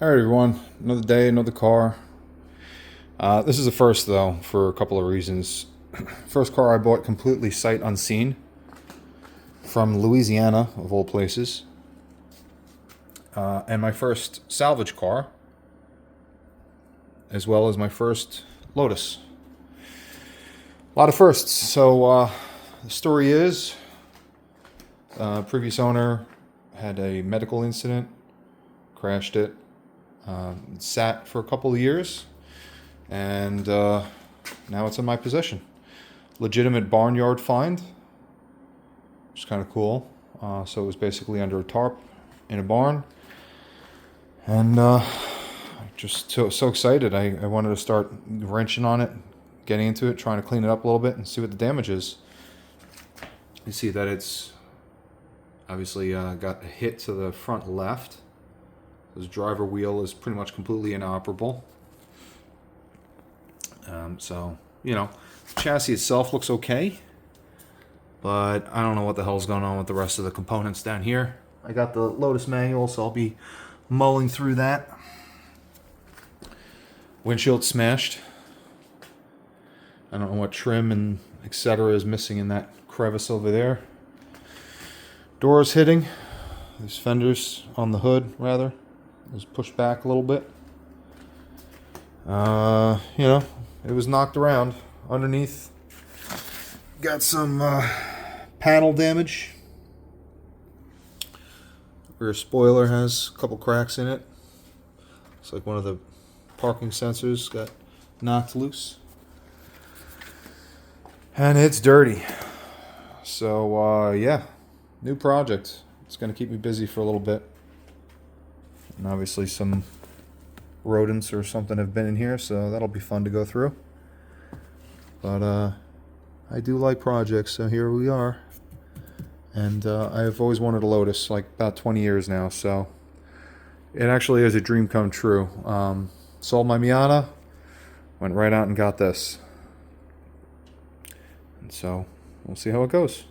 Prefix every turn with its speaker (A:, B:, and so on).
A: All right, everyone. Another day, another car. This is the first, though, for a couple of reasons. First car I bought completely sight unseen from Louisiana, of all places. And my first salvage car, as well as my first Lotus. A lot of firsts. So the story is, previous owner had a medical incident, crashed it. It sat for a couple of years, and now it's in my possession. Legitimate barnyard find, which is kind of cool. So it was basically under a tarp in a barn, and just so excited. I wanted to start wrenching on it, getting into it, trying to clean it up a little bit and see what the damage is. You see that it's obviously got a hit to the front left. This driver wheel is pretty much completely inoperable. So, chassis itself looks okay, but I don't know what the hell's going on with the rest of the components down here. I got the Lotus manual, so I'll be mulling through that. Windshield smashed. I don't know what trim and etc. is missing in that crevice over there. Doors hitting. There's fenders on the hood, rather. It was pushed back a little bit. It was knocked around underneath. Got some panel damage. Rear spoiler has a couple cracks in it. Looks like one of the parking sensors got knocked loose. And it's dirty. So, new project. It's going to keep me busy for a little bit. And obviously some rodents or something have been in here, so that'll be fun to go through. But I do like projects, so here we are. And I've always wanted a Lotus, like about 20 years now, so it actually is a dream come true. Sold my Miata, went right out and got this. And so we'll see how it goes.